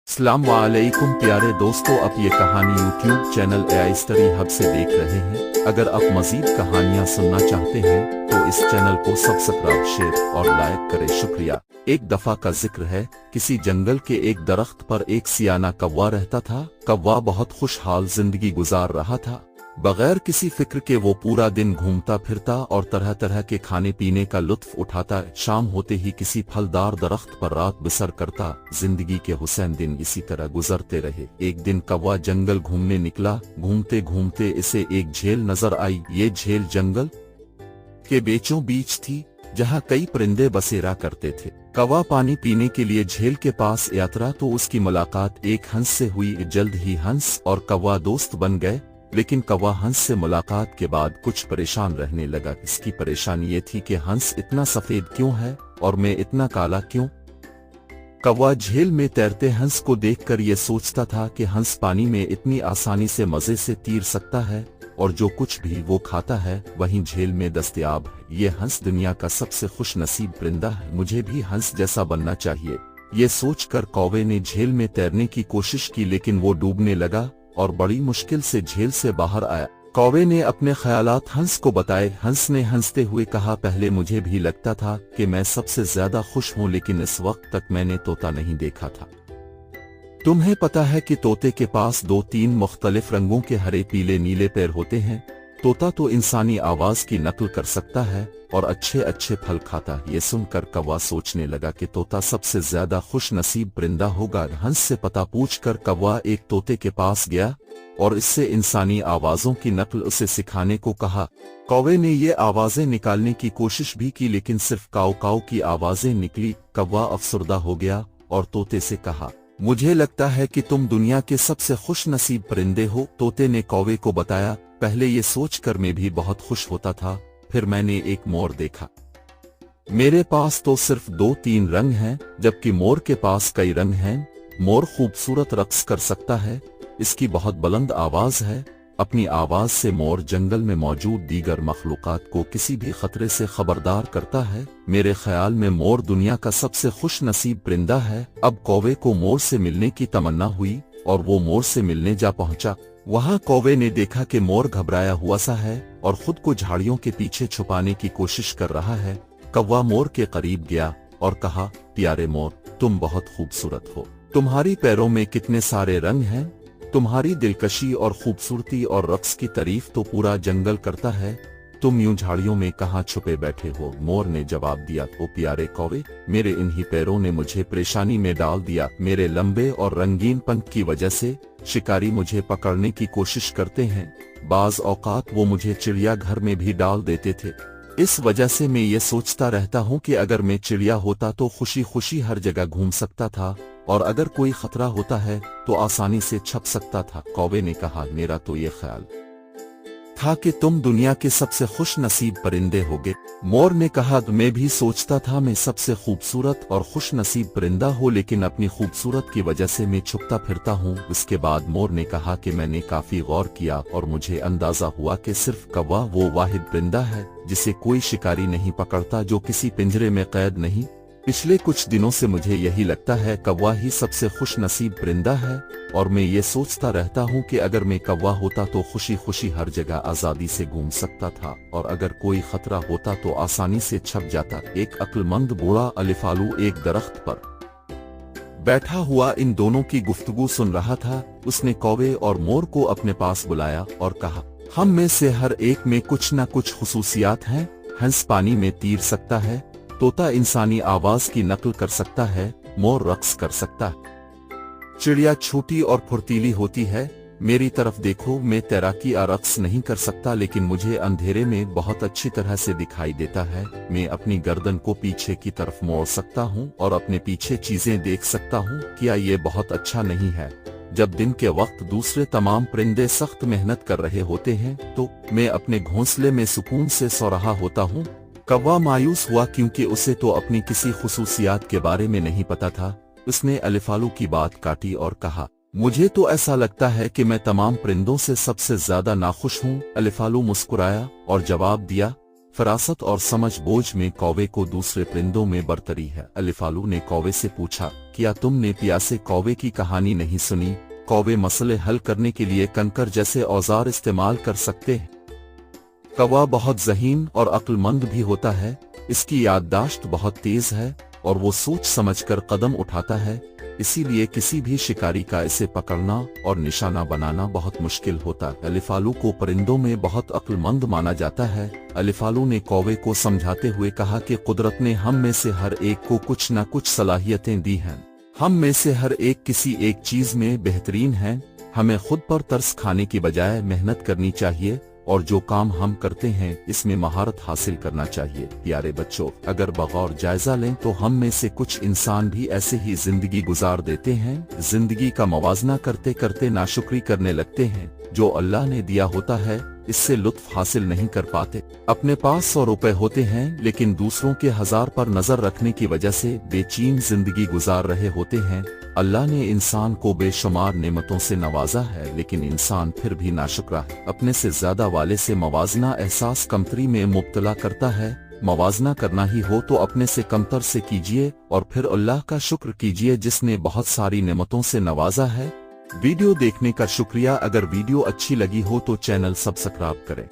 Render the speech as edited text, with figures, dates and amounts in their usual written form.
अस्सलाम वालेकुम प्यारे दोस्तों, आप ये कहानी YouTube channel AI story hub से देख रहे हैं। अगर आप मजीद कहानियां सुनना चाहते हैं तो इस चैनल को सब्सक्राइब, शेयर और लाइक करें, शुक्रिया। एक दफा का जिक्र है, किसी जंगल के एक दरख्त पर एक सियाना कौवा रहता था। कौवा बहुत खुशहाल जिंदगी गुजार रहा था। बगैर किसी फिक्र के वो पूरा दिन घूमता फिरता और तरह तरह के खाने पीने का लुत्फ उठाता। शाम होते ही किसी फलदार दरख्त पर रात बसर करता। जिंदगी के हुसैन दिन इसी तरह गुजरते रहे। एक दिन कौवा जंगल घूमने निकला। घूमते घूमते इसे एक झील नजर आई। ये झील जंगल के बीचों बीच थी, जहाँ कई परिंदे बसेरा करते थे। कौवा पानी पीने के लिए झील के पास यात्रा तो उसकी मुलाकात एक हंस से हुई। जल्द ही हंस और कौवा दोस्त बन गए। लेकिन कौवा हंस से मुलाकात के बाद कुछ परेशान रहने लगा। इसकी परेशानी ये थी कि हंस इतना सफेद क्यों है और मैं इतना काला क्यों। कौवा झील में तैरते हंस को देखकर ये सोचता था कि हंस पानी में इतनी आसानी से मजे से तैर सकता है और जो कुछ भी वो खाता है वहीं झील में दस्तयाब है। ये हंस दुनिया का सबसे खुश नसीब परिंदा है। मुझे भी हंस जैसा बनना चाहिए। ये सोचकर कौवे ने झील में तैरने की कोशिश की, लेकिन वो डूबने लगा और बड़ी मुश्किल से झील से बाहर आया। कौवे ने अपने ख्यालात हंस को बताए। हंस ने हंसते हुए कहा, पहले मुझे भी लगता था कि मैं सबसे ज्यादा खुश हूँ, लेकिन इस वक्त तक मैंने तोता नहीं देखा था। तुम्हें पता है कि तोते के पास 2-3 मुख्तलिफ रंगों के हरे, पीले, नीले पैर होते हैं। तोता तो इंसानी आवाज की नकल कर सकता है और अच्छे अच्छे फल खाता। ये सुनकर कौवा सोचने लगा कि तोता सबसे ज्यादा खुश नसीब परिंदा होगा। हंस से पता पूछकर कौवा एक तोते के पास गया और इससे इंसानी आवाजों की नकल उसे सिखाने को कहा। कौवे ने ये आवाजें निकालने की कोशिश भी की, लेकिन सिर्फ काऊ काऊ की आवाजें निकली। कौवा अफसरदा हो गया और तोते से कहा, मुझे लगता है कि तुम दुनिया के सबसे खुश नसीब परिंदे हो। तोते ने कौवे को बताया, पहले ये सोचकर मैं भी बहुत खुश होता था, फिर मैंने एक मोर देखा। मेरे पास तो सिर्फ 2-3 रंग हैं, जबकि मोर के पास कई रंग हैं। मोर खूबसूरत रक्स कर सकता है, इसकी बहुत बुलंद आवाज है। अपनी आवाज से मोर जंगल में मौजूद दीगर मखलूकात को किसी भी खतरे से खबरदार करता है। मेरे ख्याल में मोर दुनिया का सबसे खुश नसीब परिंदा है। अब कौवे को मोर से मिलने की तमन्ना हुई और वो मोर से मिलने जा पहुंचा। वहां कौवे ने देखा कि मोर घबराया हुआ सा है और खुद को झाड़ियों के पीछे छुपाने की कोशिश कर रहा है। कौवा मोर के करीब गया और कहा, प्यारे मोर, तुम बहुत खूबसूरत हो। तुम्हारी पैरों में कितने सारे रंग हैं। तुम्हारी दिलकशी और खूबसूरती और रक्स की तारीफ तो पूरा जंगल करता है। तुम यूं झाड़ियों में कहाँ छुपे बैठे हो। मोर ने जवाब दिया, ओ प्यारे कौवे, मेरे इन्हीं पैरों ने मुझे परेशानी में डाल दिया। मेरे लंबे और रंगीन पंख की वजह से शिकारी मुझे पकड़ने की कोशिश करते हैं। बाज औकात वो मुझे चिड़िया घर में भी डाल देते थे। इस वजह से मैं ये सोचता रहता हूँ कि अगर मैं चिड़िया होता तो खुशी खुशी हर जगह घूम सकता था, और अगर कोई खतरा होता है तो आसानी से छप सकता था। कौवे ने कहा, मेरा तो ये ख्याल था कि तुम दुनिया के सबसे खुश नसीब परिंदे होगे। मोर ने कहा, मैं भी सोचता था मैं सबसे खूबसूरत और खुश नसीब परिंदा हो, लेकिन अपनी खूबसूरत की वजह से मैं छुपता फिरता हूँ। इसके बाद मोर ने कहा कि मैंने काफी गौर किया और मुझे अंदाजा हुआ कि सिर्फ कौवा वो वाहिद परिंदा है जिसे कोई शिकारी नहीं पकड़ता, जो किसी पिंजरे में कैद नहीं। पिछले कुछ दिनों से मुझे यही लगता है कौवा ही सबसे खुश नसीब परिंदा है, और मैं ये सोचता रहता हूँ कि अगर मैं कौवा होता तो खुशी खुशी हर जगह आजादी से घूम सकता था, और अगर कोई खतरा होता तो आसानी से छप जाता। एक अक्लमंद बूढ़ा अलिफालू एक दरख्त पर बैठा हुआ इन दोनों की गुफ्तगू सुन रहा था। उसने कौवे और मोर को अपने पास बुलाया और कहा, हम में से हर एक में कुछ न कुछ खुसूसियात हैं। हंस पानी में तैर सकता है, तोता इंसानी आवाज की नकल कर सकता है, मोर रक्स कर सकता है, चिड़िया छोटी और फुर्तीली होती है। मेरी तरफ देखो, मैं तैराकी या रक्स नहीं कर सकता, लेकिन मुझे अंधेरे में बहुत अच्छी तरह से दिखाई देता है। मैं अपनी गर्दन को पीछे की तरफ मोड़ सकता हूँ और अपने पीछे चीजें देख सकता हूँ। क्या ये बहुत अच्छा नहीं है? जब दिन के वक्त दूसरे तमाम परिंदे सख्त मेहनत कर रहे होते हैं तो मैं अपने घोंसले में सुकून से सो रहा होता हूँ। कौवा मायूस हुआ क्योंकि उसे तो अपनी किसी खुसूसियात के बारे में नहीं पता था। उसने अलिफालू की बात काटी और कहा, मुझे तो ऐसा लगता है कि मैं तमाम परिंदों से सबसे ज्यादा नाखुश हूँ। अलिफालू मुस्कुराया और जवाब दिया, फरासत और समझ बोझ में कौवे को दूसरे परिंदों में बरतरी है। अलिफालू ने कौवे से पूछा, क्या तुमने प्यासे कौवे की कहानी नहीं सुनी? कौवे मसले हल करने के लिए कंकर जैसे औजार इस्तेमाल कर सकते हैं। कौवा बहुत ज़हीन और अक्लमंद भी होता है। इसकी याददाश्त बहुत तेज है और वो सोच समझकर कदम उठाता है, इसीलिए किसी भी शिकारी का इसे पकड़ना और निशाना बनाना बहुत मुश्किल होता है। अलिफालू को परिंदों में बहुत अक्लमंद माना जाता है। अलिफालू ने कौवे को समझाते हुए कहा कि कुदरत ने हम में से हर एक को कुछ न कुछ सलाहियतें दी हैं। हम में से हर एक किसी एक चीज में बेहतरीन है। हमें खुद पर तरस खाने की बजाय मेहनत करनी चाहिए और जो काम हम करते हैं इसमें महारत हासिल करना चाहिए। प्यारे बच्चों, अगर बगौर जायजा लें तो हम में से कुछ इंसान भी ऐसे ही जिंदगी गुजार देते हैं। जिंदगी का मवाजना करते करते नाशुक्री करने लगते हैं। जो अल्लाह ने दिया होता है इससे लुत्फ हासिल नहीं कर पाते। अपने पास 100 रुपए होते हैं लेकिन दूसरों के 1000 पर नजर रखने की वजह से बेचैन जिंदगी गुजार रहे होते हैं। अल्लाह ने इंसान को बेशुमार नेमतों से नवाजा है लेकिन इंसान फिर भी नाशुक्रा है। अपने से ज्यादा वाले से मवाजना एहसास कमतरी में मुब्तला करता है। मवाजना करना ही हो तो अपने से कमतर से कीजिए और फिर अल्लाह का शुक्र कीजिए जिसने बहुत सारी नेमतों से नवाजा है। वीडियो देखने का शुक्रिया। अगर वीडियो अच्छी लगी हो तो चैनल सब्सक्राइब करें।